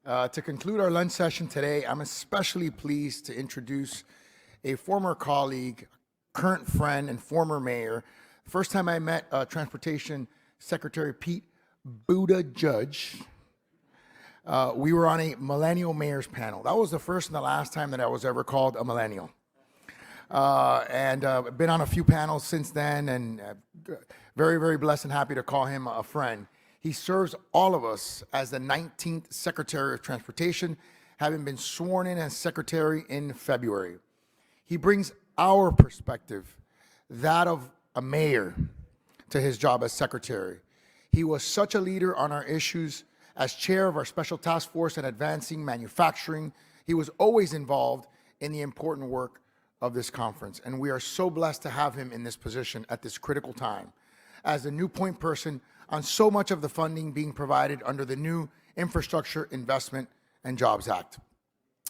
To conclude our lunch session today, I'm especially pleased to introduce a former colleague, current friend, and former mayor. First time I met Transportation Secretary Pete Buddha Judge, we were on a millennial mayor's panel. That was the first and the last time that I was ever called a millennial. And been on a few panels since then, and very, very blessed and happy to call him a friend. He serves all of us as the 19th Secretary of Transportation, having been sworn in as Secretary in February. He brings our perspective, that of a mayor, to his job as Secretary. He was such a leader on our issues. As chair of our special task force in advancing manufacturing, he was always involved in the important work of this conference, and we are so blessed to have him in this position at this critical time as the new point person on so much of the funding being provided under the new Infrastructure Investment and Jobs Act.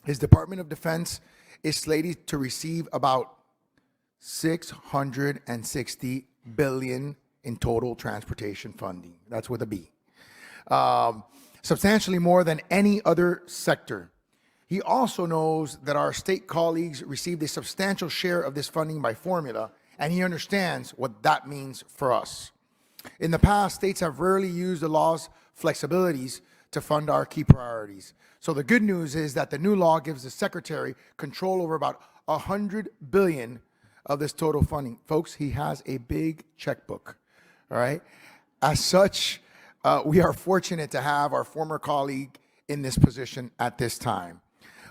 His Department of Defense is slated to receive about $660 billion in total transportation funding. That's with a B. Substantially more than any other sector. He also knows that our state colleagues received a substantial share of this funding by formula, and he understands what that means for us. In the past, states have rarely used the law's flexibilities to fund our key priorities. So the good news is that the new law gives the Secretary control over about $100 billion of this total funding. Folks, he has a big checkbook, all right? As such, we are fortunate to have our former colleague in this position at this time.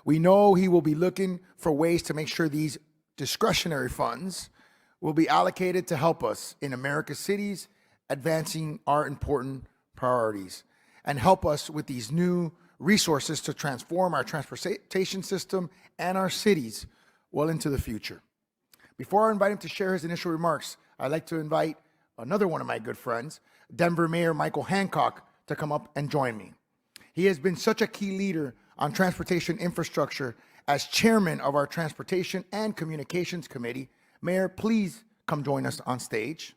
We know he will be looking for ways to make sure these discretionary funds will be allocated to help us in America's cities, advancing our important priorities, and help us with these new resources to transform our transportation system and our cities well into the future. Before I invite him to share his initial remarks, I'd like to invite another one of my good friends, Denver Mayor Michael Hancock, to come up and join me. He has been such a key leader on transportation infrastructure as chairman of our Transportation and Communications Committee. Mayor, please come join us on stage.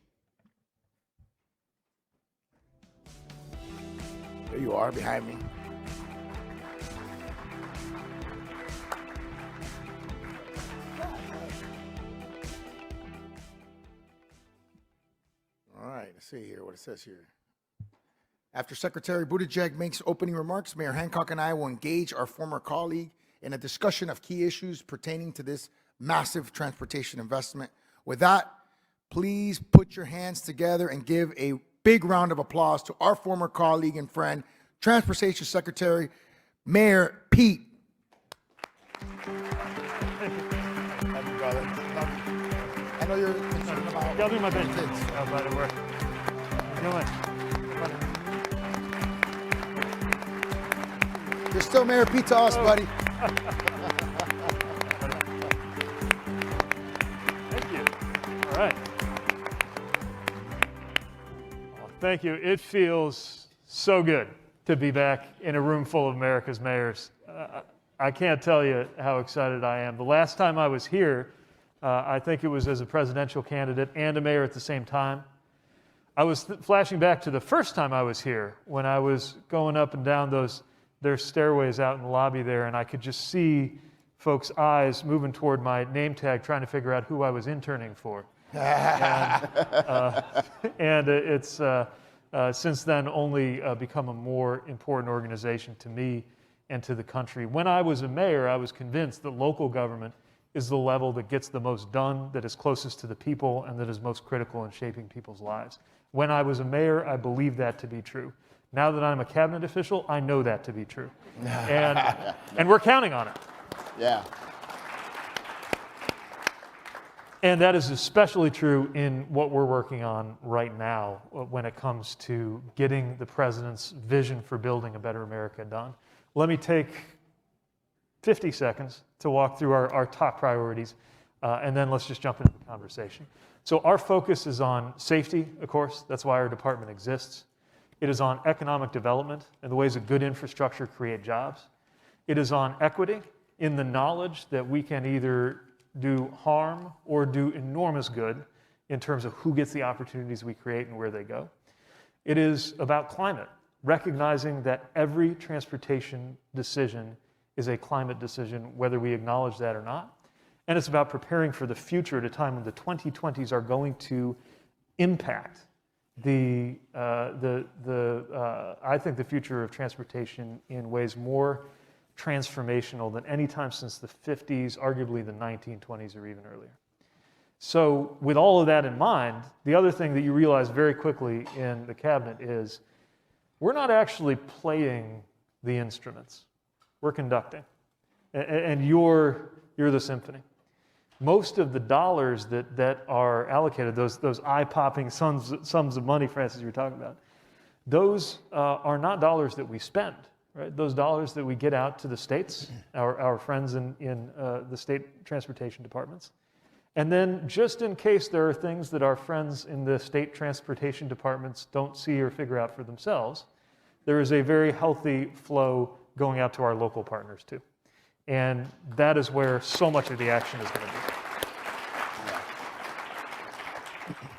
There you are behind me. All right, let's see here what it says here. After Secretary Buttigieg makes opening remarks, Mayor Hancock and I will engage our former colleague in a discussion of key issues pertaining to this massive transportation investment. With that, please put your hands together and give a big round of applause to our former colleague and friend, Transportation Secretary, Mayor Pete. Thank you, brother. I know you're concerned about. I'll do my best. Oh, by the way. How you doing? You're still Mayor Pete to us, buddy. Thank you. All right. Thank you. It feels so good to be back in a room full of America's mayors. I can't tell you how excited I am. The last time I was here, I think it was as a presidential candidate and a mayor at the same time. I was flashing back to the first time I was here when I was going up and down their stairways out in the lobby there, and I could just see folks' eyes moving toward my name tag, trying to figure out who I was interning for. And it's since then only become a more important organization to me and to the country. When I was a mayor, I was convinced that local government is the level that gets the most done, that is closest to the people, and that is most critical in shaping people's lives. When I was a mayor, I believed that to be true. Now that I'm a cabinet official, I know that to be true. And we're counting on it. Yeah. And that is especially true in what we're working on right now when it comes to getting the president's vision for building a better America done. Let me take 50 seconds to walk through our top priorities, and then let's just jump into the conversation. So our focus is on safety, of course. That's why our department exists. It is on economic development and the ways that good infrastructure create jobs. It is on equity in the knowledge that we can either do harm or do enormous good in terms of who gets the opportunities we create and where they go. It is about climate, recognizing that every transportation decision is a climate decision, whether we acknowledge that or not. And it's about preparing for the future at a time when the 2020s are going to impact I think the future of transportation in ways more transformational than any time since the 50s, arguably the 1920s or even earlier. So with all of that in mind, the other thing that you realize very quickly in the cabinet is we're not actually playing the instruments. We're conducting. And you're the symphony. Most of the dollars that are allocated, those eye-popping sums of money, Francis, you were talking about, those are not dollars that we spend, right? Those dollars that we get out to the states, our friends in the state transportation departments. And then just in case there are things that our friends in the state transportation departments don't see or figure out for themselves, there is a very healthy flow going out to our local partners too. And that is where so much of the action is going to be.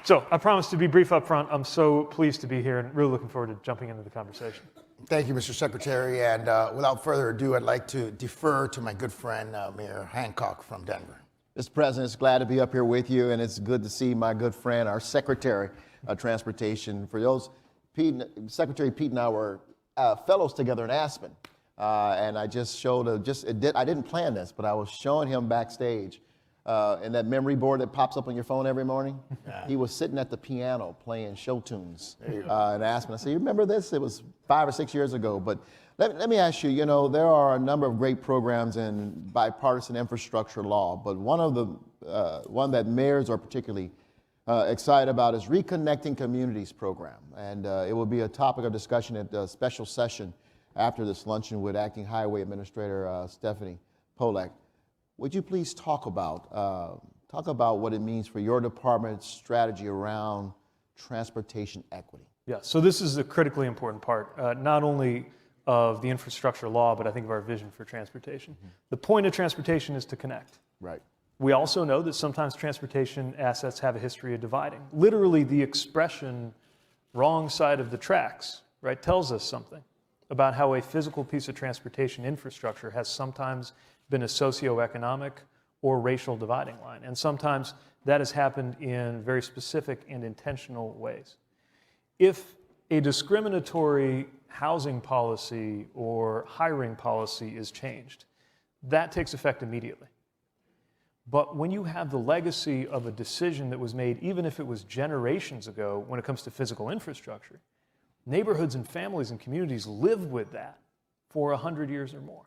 So I promise to be brief up front. I'm so pleased to be here and really looking forward to jumping into the conversation. Thank you, Mr. Secretary. And without further ado, I'd like to defer to my good friend, Mayor Hancock from Denver. Mr. President, it's glad to be up here with you, and it's good to see my good friend, our Secretary of Transportation. For those, Secretary Pete and I were fellows together in Aspen, and I just showed I didn't plan this, but I was showing him backstage, and that memory board that pops up on your phone every morning, he was sitting at the piano playing show tunes in Aspen. I said, you remember this? It was 5 or 6 years ago, but let me ask you, there are a number of great programs in bipartisan infrastructure law, but one that mayors are particularly excited about is Reconnecting Communities program. And it will be a topic of discussion at the special session after this luncheon with Acting Highway Administrator Stephanie Polak. Would you please talk about what it means for your department's strategy around transportation equity? Yeah, so this is a critically important part, not only of the infrastructure law, but I think of our vision for transportation. Mm-hmm. The point of transportation is to connect. Right. We also know that sometimes transportation assets have a history of dividing. Literally, the expression wrong side of the tracks, right, tells us something about how a physical piece of transportation infrastructure has sometimes been a socioeconomic or racial dividing line. And sometimes that has happened in very specific and intentional ways. If a discriminatory housing policy or hiring policy is changed, that takes effect immediately. But when you have the legacy of a decision that was made, even if it was generations ago, when it comes to physical infrastructure, neighborhoods and families and communities live with that for 100 years or more.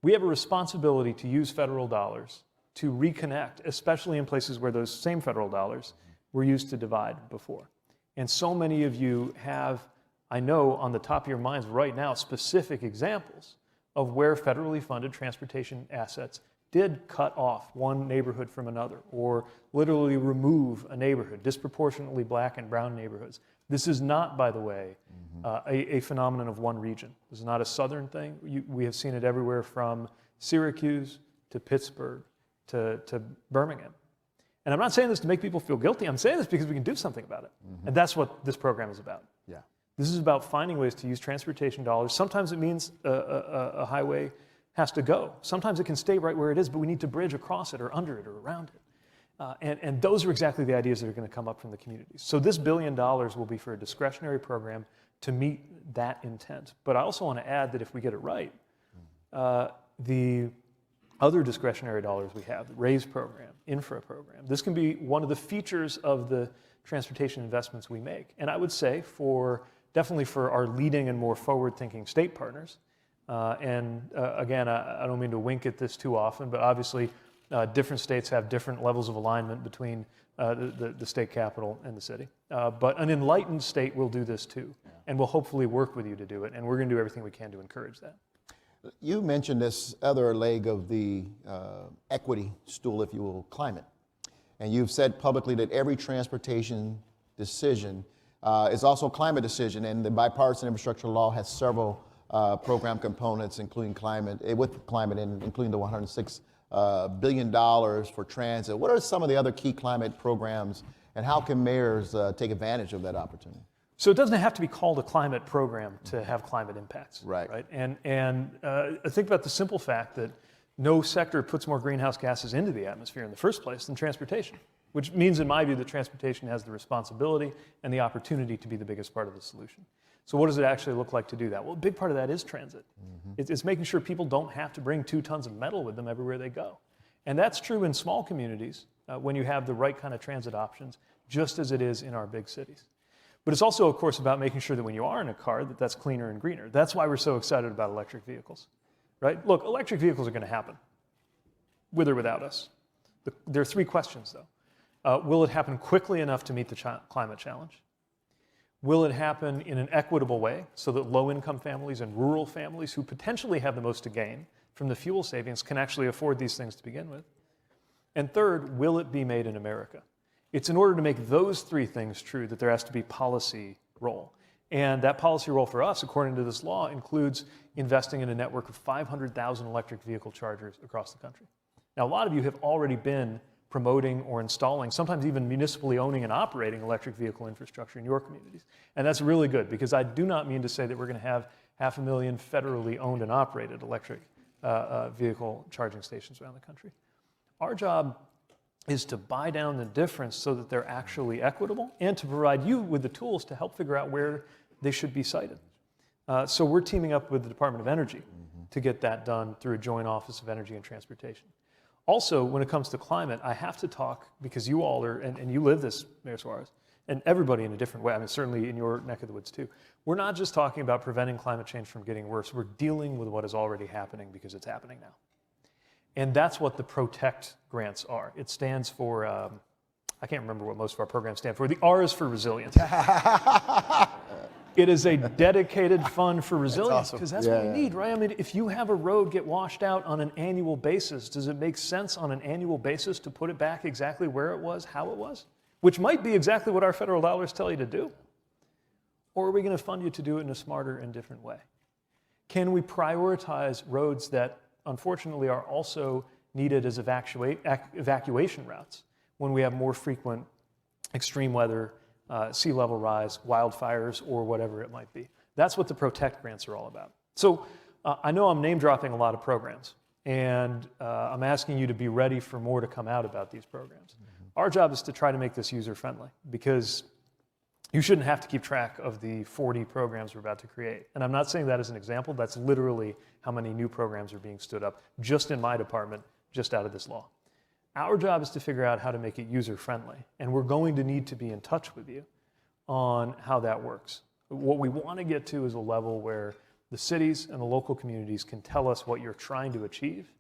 We have a responsibility to use federal dollars to reconnect, especially in places where those same federal dollars were used to divide before. And so many of you have, I know, on the top of your minds right now, specific examples of where federally funded transportation assets did cut off one neighborhood from another, or literally remove a neighborhood, disproportionately black and brown neighborhoods. This is not, by the way, a phenomenon of one region. This is not a southern thing. We have seen it everywhere from Syracuse to Pittsburgh to Birmingham. And I'm not saying this to make people feel guilty. I'm saying this because we can do something about it. Mm-hmm. And that's what this program is about. Yeah. This is about finding ways to use transportation dollars. Sometimes it means a highway has to go. Sometimes it can stay right where it is, but we need to bridge across it or under it or around it. And those are exactly the ideas that are going to come up from the communities. So this $1 billion will be for a discretionary program to meet that intent. But I also want to add that if we get it right, the other discretionary dollars we have, the RAISE program, infra program, this can be one of the features of the transportation investments we make. And I would say definitely for our leading and more forward-thinking state partners, again, I don't mean to wink at this too often, but obviously different states have different levels of alignment between the state capital and the city. But an enlightened state will do this too, and will hopefully work with you to do it, and we're going to do everything we can to encourage that. You mentioned this other leg of the equity stool, if you will, climate. And you've said publicly that every transportation decision is also a climate decision, and the bipartisan infrastructure law has several program components, including climate, including the $106 billion for transit. What are some of the other key climate programs, and how can mayors take advantage of that opportunity? So it doesn't have to be called a climate program to have climate impacts. Right. And think about the simple fact that no sector puts more greenhouse gases into the atmosphere in the first place than transportation, which means, in my view, that transportation has the responsibility and the opportunity to be the biggest part of the solution. So what does it actually look like to do that? Well, a big part of that is transit. It's making sure people don't have to bring 2 tons of metal with them everywhere they go. And that's true in small communities when you have the right kind of transit options, just as it is in our big cities. But it's also, of course, about making sure that when you are in a car, that's cleaner and greener. That's why we're so excited about electric vehicles, right? Look, electric vehicles are going to happen, with or without us. There are 3 questions, though. Will it happen quickly enough to meet the climate challenge? Will it happen in an equitable way so that low-income families and rural families who potentially have the most to gain from the fuel savings can actually afford these things to begin with? And third, will it be made in America? It's in order to make those 3 things true that there has to be policy role. And that policy role for us, according to this law, includes investing in a network of 500,000 electric vehicle chargers across the country. Now, a lot of you have already been promoting or installing, sometimes even municipally owning and operating electric vehicle infrastructure in your communities. And that's really good, because I do not mean to say that we're going to have 500,000 federally owned and operated electric vehicle charging stations around the country. Our job is to buy down the difference so that they're actually equitable, and to provide you with the tools to help figure out where they should be sited. So we're teaming up with the Department of Energy to get that done through a joint Office of Energy and Transportation. Also, when it comes to climate, I have to talk, because you all are, and you live this, Mayor Suarez, and everybody in a different way, I mean, certainly in your neck of the woods too. We're not just talking about preventing climate change from getting worse, we're dealing with what is already happening, because it's happening now. And that's what the PROTECT grants are. It stands for, I can't remember what most of our programs stand for. The R is for resilience. It is a dedicated fund for resilience, because that's what we need, right? I mean, if you have a road get washed out on an annual basis, does it make sense on an annual basis to put it back exactly where it was, how it was? Which might be exactly what our federal dollars tell you to do. Or are we going to fund you to do it in a smarter and different way? Can we prioritize roads that unfortunately are also needed as evacuation routes when we have more frequent extreme weather, sea level rise, wildfires, or whatever it might be? That's what the PROTECT grants are all about. So I know I'm name dropping a lot of programs, and I'm asking you to be ready for more to come out about these programs. Our job is to try to make this user friendly, because you shouldn't have to keep track of the 40 programs we're about to create. And I'm not saying that as an example. That's literally how many new programs are being stood up just in my department, just out of this law. Our job is to figure out how to make it user-friendly. And we're going to need to be in touch with you on how that works. What we want to get to is a level where the cities and the local communities can tell us what you're trying to achieve,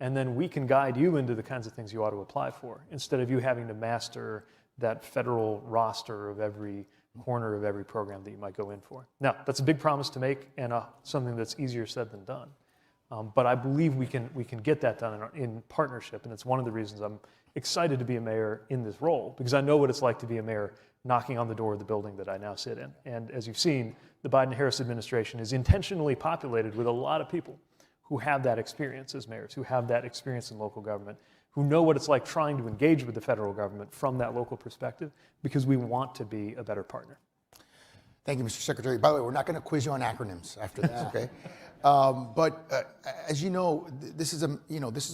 and then we can guide you into the kinds of things you ought to apply for, instead of you having to master that federal roster of every corner of every program that you might go in for. Now, that's a big promise to make, and something that's easier said than done. But I believe we can get that done in partnership, and it's one of the reasons I'm excited to be a mayor in this role, because I know what it's like to be a mayor knocking on the door of the building that I now sit in. And as you've seen, the Biden-Harris administration is intentionally populated with a lot of people who have that experience as mayors, who have that experience in local government, who know what it's like trying to engage with the federal government from that local perspective, because we want to be a better partner. Thank you, Mr. Secretary. By the way, we're not going to quiz you on acronyms after this, okay? But as you know, this is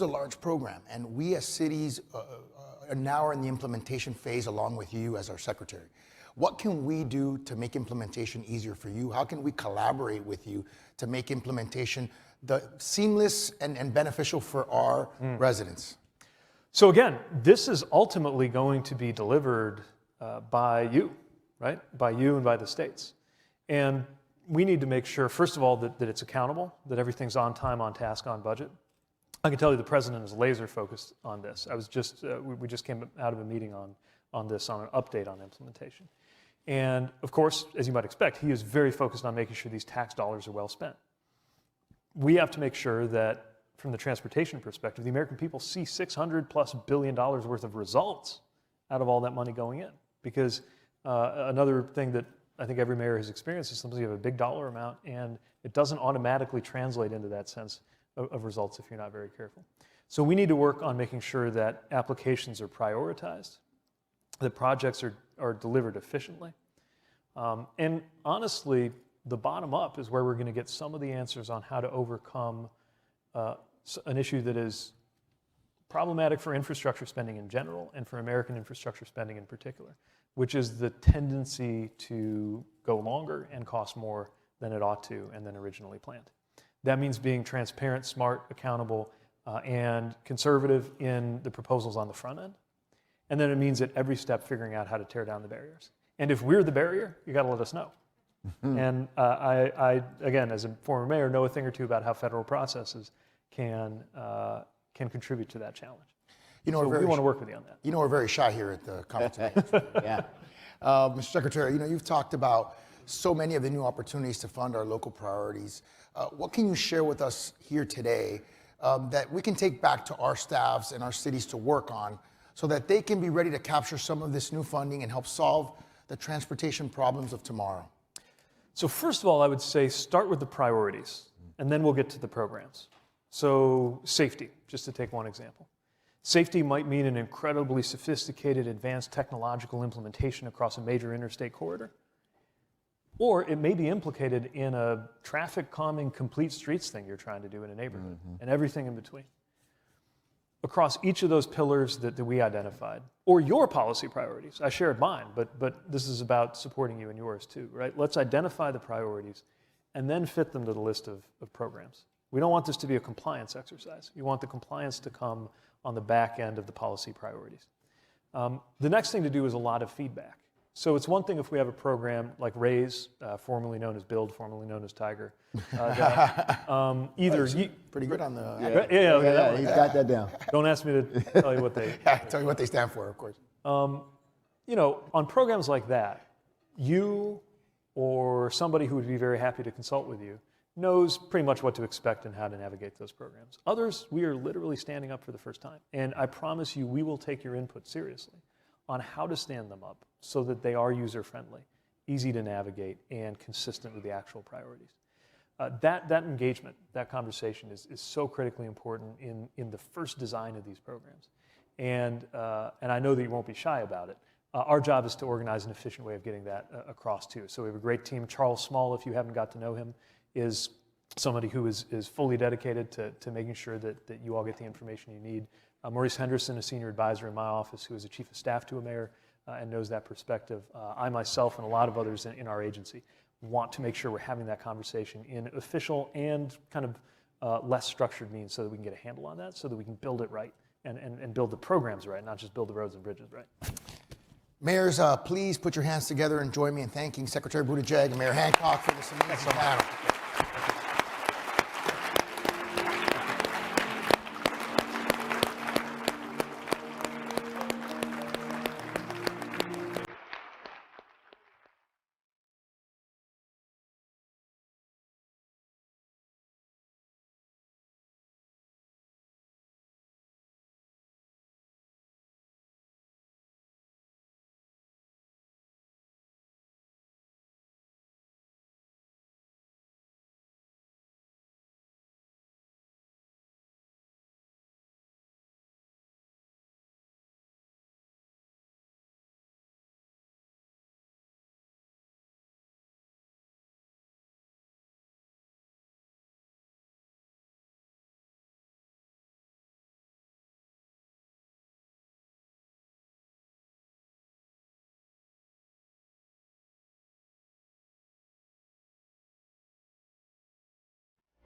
a large program, and we as cities now are in the implementation phase along with you as our secretary. What can we do to make implementation easier for you? How can we collaborate with you to make implementation seamless and beneficial for our residents? So again, this is ultimately going to be delivered by you, right? By you and by the states. And we need to make sure, first of all, that it's accountable, that everything's on time, on task, on budget. I can tell you the president is laser focused on this. We just came out of a meeting on this, on an update on implementation. And of course, as you might expect, he is very focused on making sure these tax dollars are well spent. We have to make sure that from the transportation perspective, the American people see $600+ billion worth of results out of all that money going in. Because another thing that I think every mayor has experienced is sometimes you have a big dollar amount and it doesn't automatically translate into that sense of results if you're not very careful. So we need to work on making sure that applications are prioritized, that projects are delivered efficiently, And honestly, the bottom up is where we're going to get some of the answers on how to overcome an issue that is problematic for infrastructure spending in general and for American infrastructure spending in particular, which is the tendency to go longer and cost more than it ought to and than originally planned. That means being transparent, smart, accountable, and conservative in the proposals on the front end. And then it means at every step figuring out how to tear down the barriers. And if we're the barrier, you got to let us know. And I, again, as a former mayor, know a thing or two about how federal processes can contribute to that challenge. You know, so we want to work with you on that. You know, we're very shy here at the conference. Yeah. Mr. Secretary, you know, you've talked about so many of the new opportunities to fund our local priorities. What can you share with us here today that we can take back to our staffs and our cities to work on so that they can be ready to capture some of this new funding and help solve the transportation problems of tomorrow? So first of all, I would say start with the priorities, and then we'll get to the programs. So safety, just to take one example. Safety might mean an incredibly sophisticated, advanced technological implementation across a major interstate corridor. Or it may be implicated in a traffic calming, complete streets thing you're trying to do in a neighborhood, and everything in between. Across each of those pillars that we identified, or your policy priorities, I shared mine, but this is about supporting you and yours too, right? Let's identify the priorities and then fit them to the list of programs. We don't want this to be a compliance exercise. You want the compliance to come on the back end of the policy priorities. The next thing to do is a lot of feedback. So it's one thing if we have a program like RAISE, formerly known as BUILD, formerly known as Tiger. Pretty good on the... Yeah, he's got that down. Don't ask me to tell you what they... Tell you what they stand for, of course. You know, on programs like that, you or somebody who would be very happy to consult with you knows pretty much what to expect and how to navigate those programs. Others, we are literally standing up for the first time. And I promise you, we will take your input seriously on how to stand them up so that they are user-friendly, easy to navigate, and consistent with the actual priorities. That engagement, that conversation is so critically important in the first design of these programs. And I know that you won't be shy about it. Our job is to organize an efficient way of getting that across too. So we have a great team. Charles Small, if you haven't got to know him, is somebody who is fully dedicated to making sure that you all get the information you need. Maurice Henderson, a senior advisor in my office who is a chief of staff to a mayor and knows that perspective. I myself and a lot of others in our agency want to make sure we're having that conversation in official and kind of less structured means so that we can get a handle on that, so that we can build it right and build the programs right, not just build the roads and bridges right. Mayors, please put your hands together and join me in thanking Secretary Buttigieg and Mayor Hancock for this amazing panel.